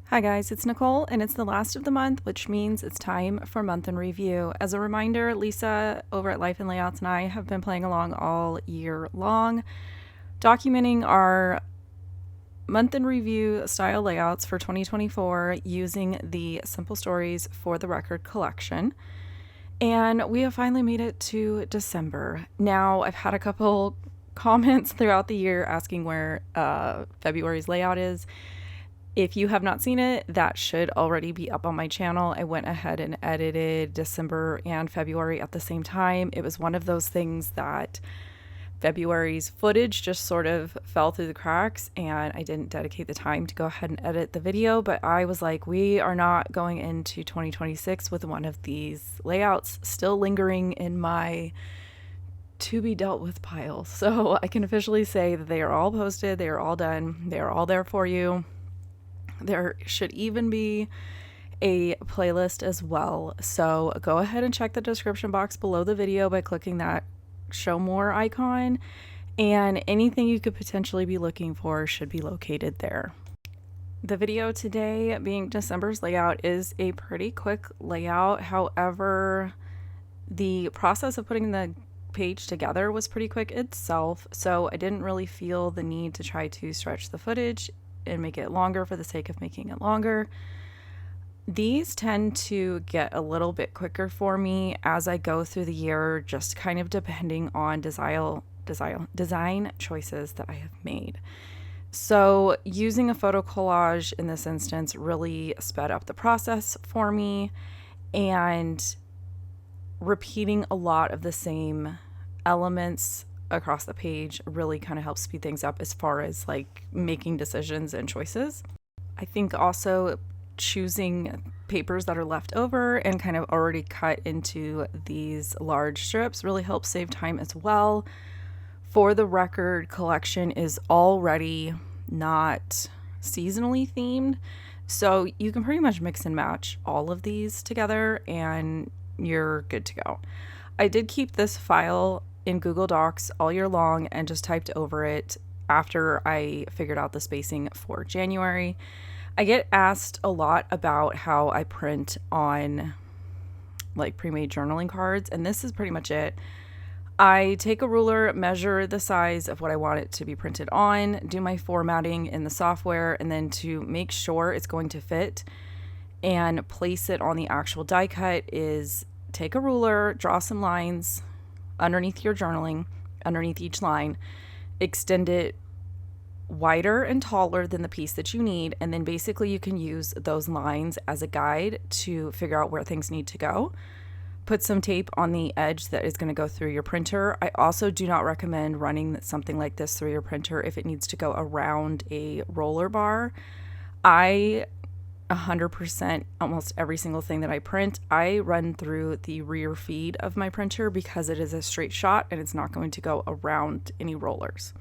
Hi guys, it's Nicole and it's the last of the month, which means it's time for month in review. As a reminder, Lisa over at Life and Layouts and I have been playing along all year long, documenting our month in review style layouts for 2024 using the Simple Stories for the Record collection. And we have finally made it to December. Now, I've had a couple comments throughout the year asking where February's layout is. If you have not seen it, that should already be up on my channel. I went ahead and edited December and February at the same time. It was one of those things that February's footage just sort of fell through the cracks and I didn't dedicate the time to go ahead and edit the video, but I was like, we are not going into 2026 with one of these layouts still lingering in my to be dealt with pile. So I can officially say that they are all posted, they are all done, they are all there for you. There should even be a playlist as well. So go ahead and check the description box below the video by clicking that show more icon, and anything you could potentially be looking for should be located there. The video today, being December's layout, is a pretty quick layout. However, the process of putting the page together was pretty quick itself, so I didn't really feel the need to try to stretch the footage and make it longer for the sake of making it longer. These tend to get a little bit quicker for me as I go through the year, just kind of depending on design choices that I have made. So using a photo collage in this instance really sped up the process for me, and repeating a lot of the same elements across the page really kind of helps speed things up as far as like making decisions and choices. I think also choosing papers that are left over and kind of already cut into these large strips really helps save time as well. For the Record collection is already not seasonally themed, so you can pretty much mix and match all of these together and you're good to go. I did keep this file in Google Docs all year long and just typed over it after I figured out the spacing for January. I get asked a lot about how I print on like pre-made journaling cards, and this is pretty much it. I take a ruler, measure the size of what I want it to be printed on, do my formatting in the software, and then to make sure it's going to fit and place it on the actual die cut is take a ruler, draw some lines underneath your journaling, underneath each line, extend it wider and taller than the piece that you need, and then basically you can use those lines as a guide to figure out where things need to go. Put some tape on the edge that is going to go through your printer. I also do not recommend running something like this through your printer if it needs to go around a roller bar. I 100% almost every single thing that I print, I run through the rear feed of my printer because it is a straight shot and it's not going to go around any rollers.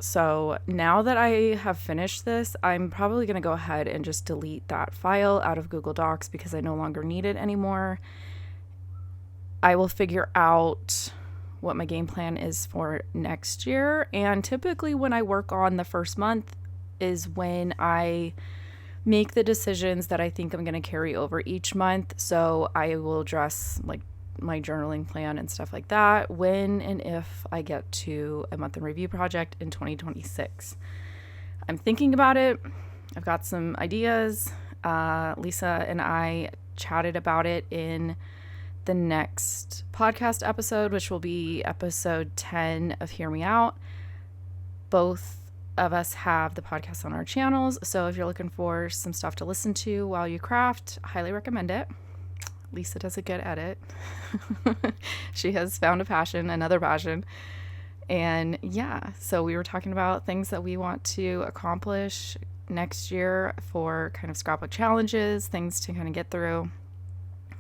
So now that I have finished this, I'm probably going to go ahead and just delete that file out of Google Docs because I no longer need it anymore. I will figure out what my game plan is for next year, and typically when I work on the first month is when I make the decisions that I think I'm going to carry over each month. So I will address like my journaling plan and stuff like that when and if I get to a month in review project in 2026. I'm thinking about it. I've got some ideas. Lisa and I chatted about it in the next podcast episode, which will be episode 10 of Hear Me Out. Both of us have the podcast on our channels, so if you're looking for some stuff to listen to while you craft, I highly recommend it. Lisa does a good edit. She has found another passion. And yeah, so we were talking about things that we want to accomplish next year for kind of scrapbook challenges, things to kind of get through,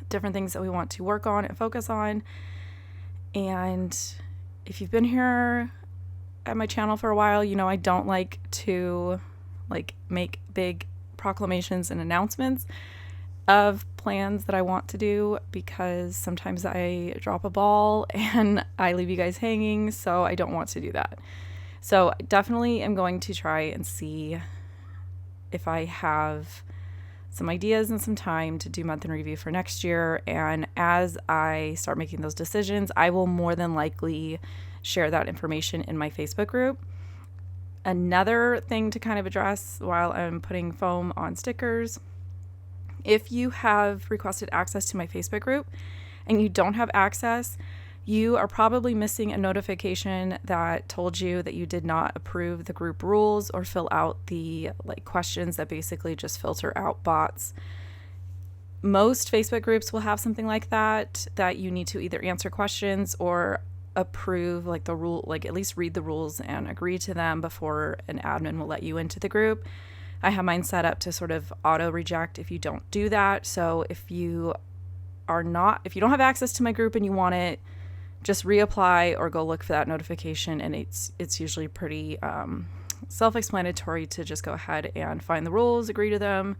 different things that we want to work on and focus on. And if you've been here at my channel for a while, you know I don't like to make big proclamations and announcements of plans that I want to do because sometimes I drop a ball and I leave you guys hanging, so I don't want to do that. So I definitely am going to try and see if I have some ideas and some time to do month in review for next year. And as I start making those decisions, I will more than likely share that information in my Facebook group. Another thing to kind of address while I'm putting foam on stickers, if you have requested access to my Facebook group and you don't have access, you are probably missing a notification that told you that you did not approve the group rules or fill out the questions that basically just filter out bots. Most Facebook groups will have something like that you need to either answer questions or approve the rule, at least read the rules and agree to them before an admin will let you into the group. I have mine set up to sort of auto reject if you don't do that. So if you don't have access to my group and you want it, just reapply or go look for that notification, and it's usually pretty self-explanatory to just go ahead and find the rules, agree to them,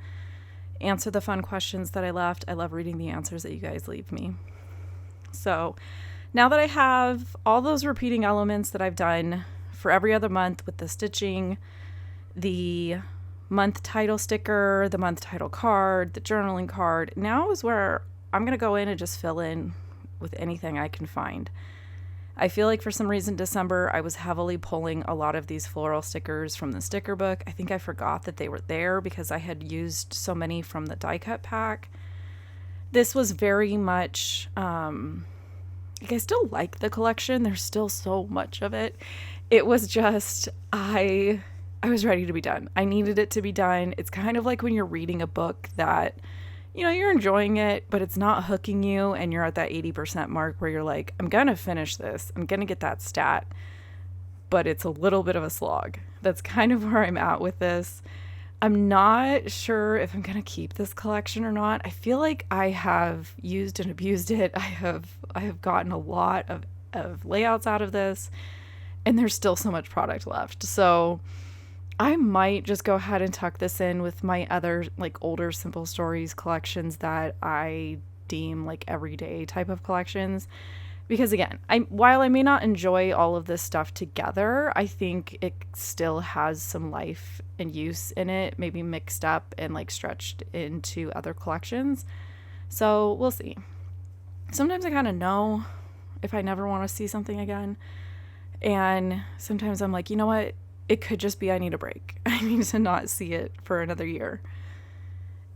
answer the fun questions that I left. I love reading the answers that you guys leave me. So now that I have all those repeating elements that I've done for every other month with the stitching, the month title sticker, the month title card, the journaling card, now is where I'm going to go in and just fill in with anything I can find. I feel like for some reason December I was heavily pulling a lot of these floral stickers from the sticker book. I think I forgot that they were there because I had used so many from the die cut pack. This was very much I still like the collection. There's still so much of it. It was just I was ready to be done. I needed it to be done. It's kind of like when you're reading a book that you're enjoying it, but it's not hooking you, and you're at that 80% mark where you're like, I'm going to finish this. I'm going to get that stat, but it's a little bit of a slog. That's kind of where I'm at with this. I'm not sure if I'm going to keep this collection or not. I feel like I have used and abused it. I have gotten a lot of layouts out of this, and there's still so much product left. So I might just go ahead and tuck this in with my other older Simple Stories collections that I deem everyday type of collections. Because again, while I may not enjoy all of this stuff together, I think it still has some life and use in it, maybe mixed up and stretched into other collections. So we'll see. Sometimes I kind of know if I never want to see something again. And sometimes I'm like, you know what? It could just be I need a break. I need to not see it for another year.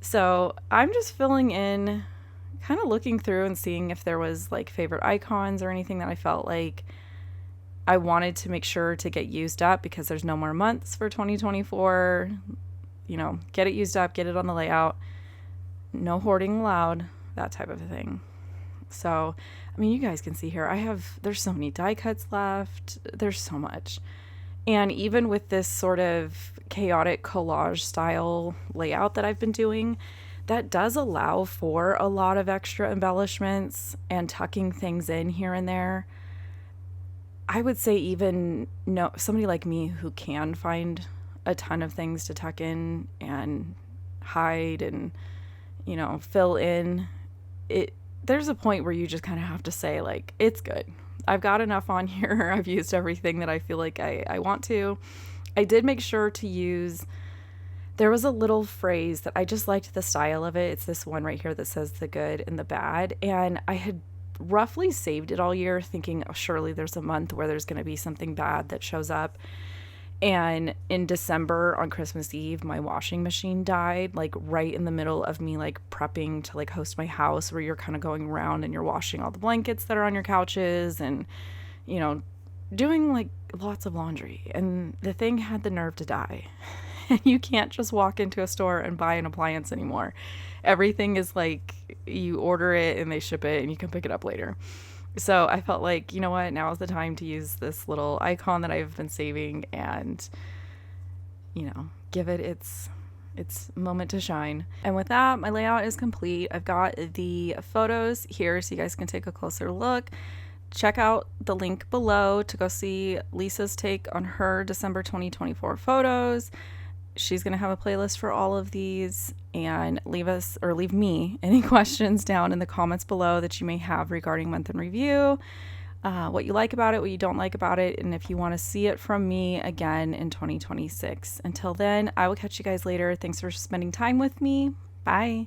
So I'm just filling in, kind of looking through and seeing if there was favorite icons or anything that I felt like I wanted to make sure to get used up because there's no more months for 2024. Get it used up, get it on the layout. No hoarding allowed, that type of a thing. So, you guys can see here, there's so many die cuts left. There's so much. And even with this sort of chaotic collage style layout that I've been doing, that does allow for a lot of extra embellishments and tucking things in here and there. I would say even somebody like me who can find a ton of things to tuck in and hide and, fill in, there's a point where you just kind of have to say it's good. I've got enough on here. I've used everything that I feel like I want to. I did make sure to use, there was a little phrase that I just liked the style of it. It's this one right here that says the good and the bad. And I had roughly saved it all year thinking, oh, surely there's a month where there's going to be something bad that shows up. And in December on Christmas Eve, my washing machine died, right in the middle of me prepping to host my house, where you're kind of going around and you're washing all the blankets that are on your couches and, doing lots of laundry. And the thing had the nerve to die. And you can't just walk into a store and buy an appliance anymore. Everything is you order it and they ship it and you can pick it up later. So I felt like, you know what, now is the time to use this little icon that I've been saving and, give it its moment to shine. And with that, my layout is complete. I've got the photos here so you guys can take a closer look. Check out the link below to go see Lisa's take on her December 2024 photos. She's going to have a playlist for all of these, and leave me any questions down in the comments below that you may have regarding month in review. what you like about it, what you don't like about it, and if you want to see it from me again in 2026. Until then, I will catch you guys later. Thanks for spending time with me. Bye.